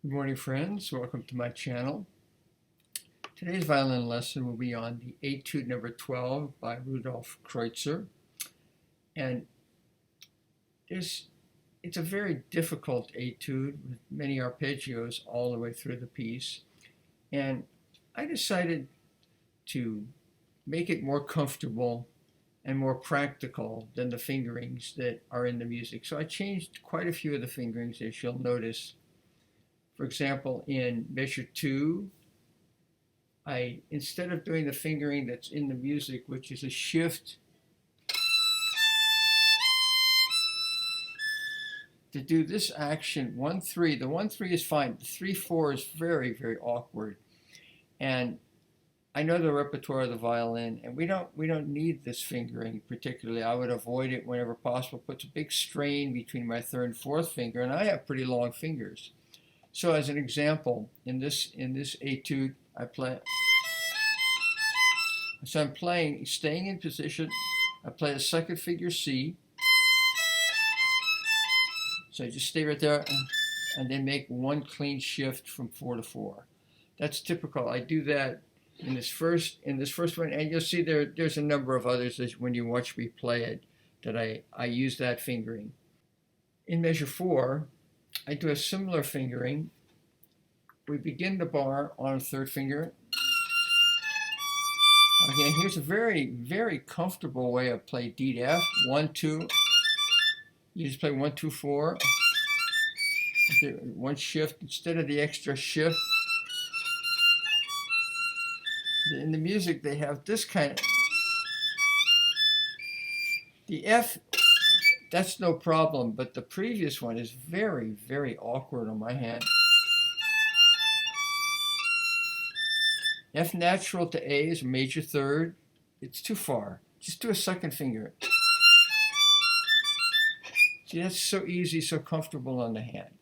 Good morning, friends. Welcome to my channel. Today's violin lesson will be on the Etude number 12 by Rudolf Kreutzer. And it's a very difficult etude with many arpeggios all the way through the piece. And I decided to make it more comfortable and more practical than the fingerings that are in the music. So I changed quite a few of the fingerings, as you'll notice. For example, in measure 2, instead of doing the fingering that's in the music, which is a shift, to do this action 1-3. The 1-3 is fine. The 3-4 is very, very awkward. And I know the repertoire of the violin, and we don't need this fingering particularly. I would avoid it whenever possible. It puts a big strain between my third and fourth finger, and I have pretty long fingers. So as an example, in this etude, I play. So I'm playing, staying in position. I play the second figure C. So I just stay right there, and then make one clean shift from 4 to 4. That's typical. I do that in this first one, and you'll see there's a number of others when you watch me play it that I use that fingering. In measure 4, I do a similar fingering. We begin the bar on a third finger. Again, here's a very, very comfortable way of playing D to F. 1, 2. You just play 1, 2, 4. One shift instead of the extra shift. In the music, they have this kind of. The F, that's no problem, but the previous one is very, very awkward on my hand. F natural to A is a major third. It's too far. Just do a second finger. See, that's so easy, so comfortable on the hand.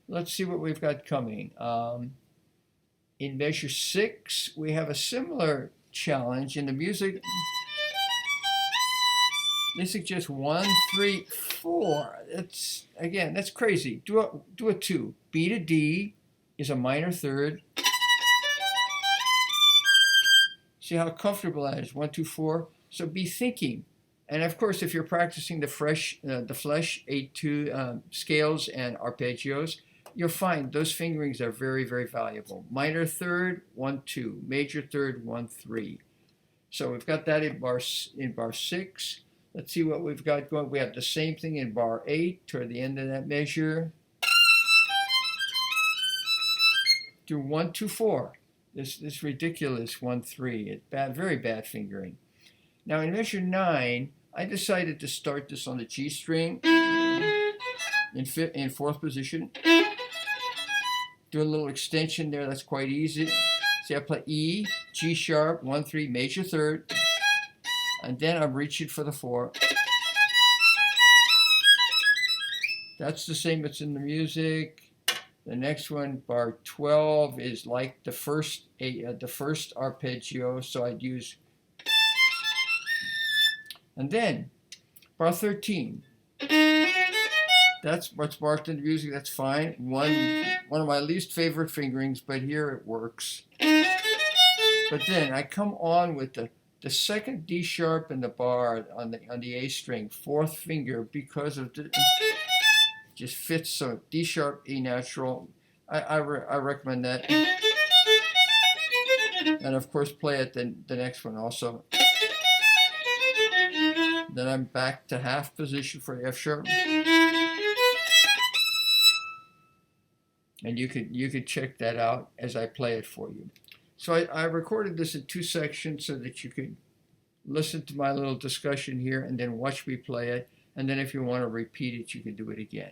Let's see what we've got coming. In measure 6, we have a similar challenge. In the music, they suggest 1, 3, 4. That's crazy. Do a 2. B to D is a minor third. See how comfortable that is, 1, 2, 4. So be thinking. And of course, if you're practicing the flesh Etude scales and arpeggios, you'll find those fingerings are very, very valuable. Minor third, 1, 2. Major third, 1, 3. So we've got that in bar 6. Let's see what we've got going. We have the same thing in bar 8 toward the end of that measure. Do 1, 2, 4. This ridiculous 1, 3. It's bad, very bad fingering. Now in measure 9, I decided to start this on the G string in fourth position. Do a little extension there. That's quite easy. See, I play E, G sharp, 1, 3, major third, and then I'm reaching for the 4. That's the same that's in the music. The next one, bar 12, is like the first arpeggio, so I'd use. And then, bar 13. That's what's marked in the music. That's fine. One of my least favorite fingerings, but here it works. But then I come on with the second D sharp in the bar on the A string, fourth finger, because of the. Just fits, so D sharp, E natural. I recommend that. And of course play it the next one also. Then I'm back to half position for F sharp. And you could check that out as I play it for you. So I recorded this in 2 sections so that you could listen to my little discussion here and then watch me play it. And then if you want to repeat it, you can do it again.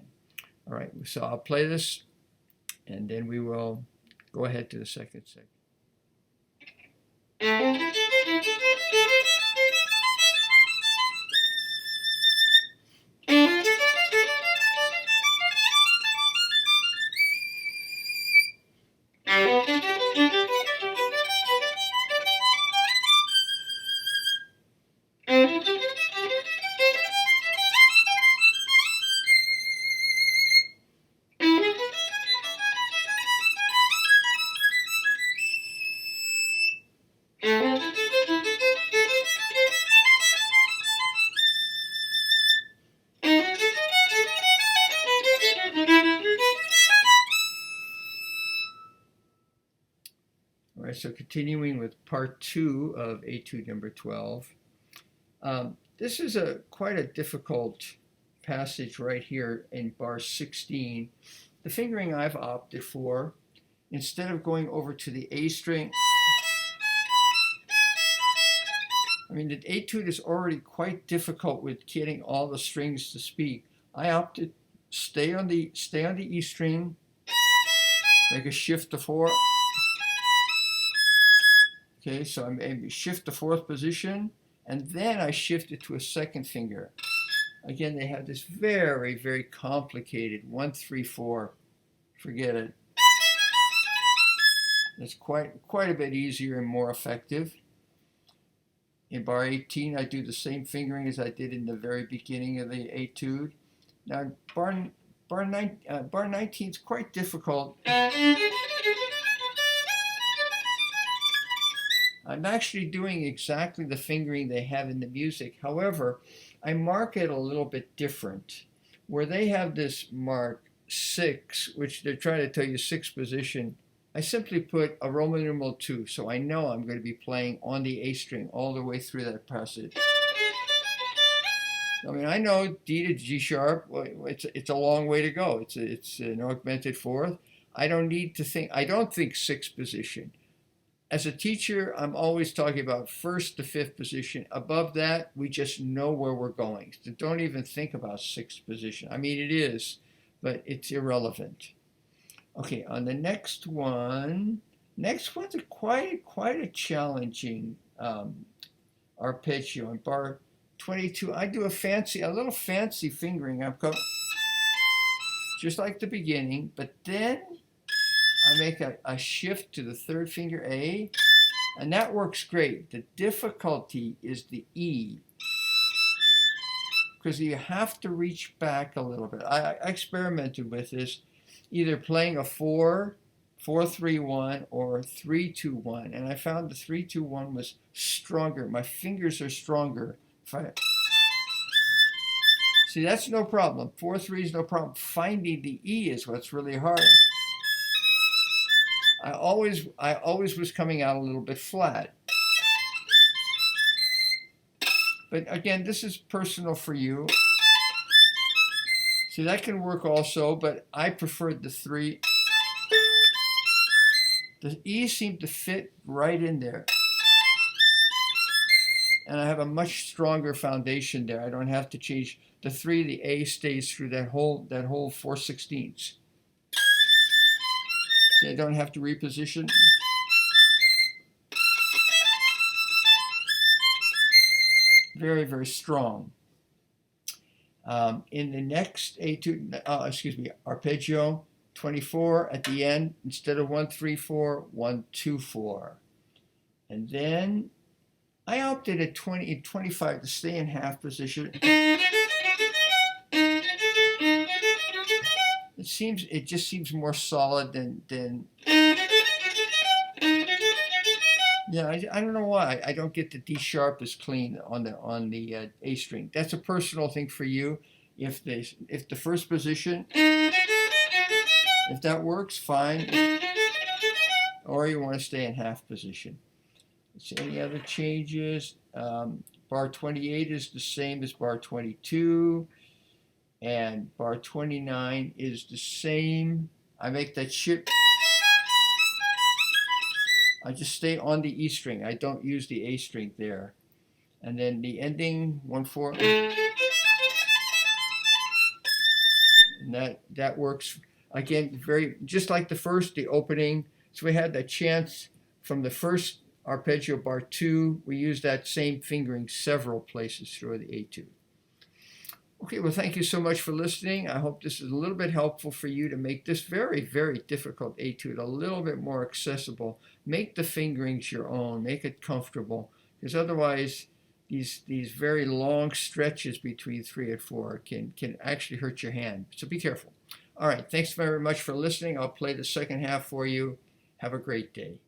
All right, so I'll play this, and then we will go ahead to the second section. right, so continuing with part 2 of Etude number 12. This is quite a difficult passage right here in bar 16. The fingering I've opted for, instead of going over to the A string, I mean, the Etude is already quite difficult with getting all the strings to speak. I opted stay on the E string, make a shift to 4. Okay, so I'm able to shift to 4th position, and then I shift it to a 2nd finger. Again, they have this very, very complicated 1, 3, 4. Forget it. It's quite a bit easier and more effective. In bar 18, I do the same fingering as I did in the very beginning of the Etude. Now, bar 19 is quite difficult. I'm actually doing exactly the fingering they have in the music. However, I mark it a little bit different. Where they have this mark 6, which they're trying to tell you 6th position, I simply put a Roman numeral 2, so I know I'm going to be playing on the A string all the way through that passage. I mean, I know D to G sharp, well, it's a long way to go. It's an augmented 4th. I don't think 6th position. As a teacher, I'm always talking about 1st to 5th position. Above that, we just know where we're going. So don't even think about 6th position. I mean, it is, but it's irrelevant. Okay, on the next one's quite a challenging arpeggio. In bar 22, I do a little fancy fingering. I'm going just like the beginning, but then I make a shift to the 3rd finger A, and that works great. The difficulty is the E, because you have to reach back a little bit. I experimented with this, either playing a 4, 4, 3, 1, or 3, 2, 1, and I found the 3, 2, 1 was stronger. My fingers are stronger. See, that's no problem. 4, 3 is no problem. Finding the E is what's really hard. I always was coming out a little bit flat. But again, this is personal for you. See, that can work also, but I preferred the 3. The E seemed to fit right in there. And I have a much stronger foundation there. I don't have to change the 3. The A stays through that whole 4/16. See, I don't have to reposition. Very, very strong. In the next Etude, arpeggio 24 at the end, instead of 1, 3, 4, 1, 2, 4. And then I opted at 25 to stay in half position. It just seems more solid than yeah, I don't know why. I don't get the D sharp as clean on the A string. That's a personal thing for you. If the 1st position, if that works, fine. Or you want to stay in half position. Let's see, any other changes? Bar 28 is the same as bar 22. And bar 29 is the same. I make that shift. I just stay on the E string. I don't use the A string there. And then the ending 1, 4. And that works again just like the first, the opening. So we had that chance from the first arpeggio bar 2. We used that same fingering several places through the Etude. Okay, well, thank you so much for listening. I hope this is a little bit helpful for you to make this very, very difficult Etude a little bit more accessible. Make the fingerings your own. Make it comfortable, because otherwise these very long stretches between 3 and 4 can actually hurt your hand. So be careful. All right, thanks very much for listening. I'll play the second half for you. Have a great day.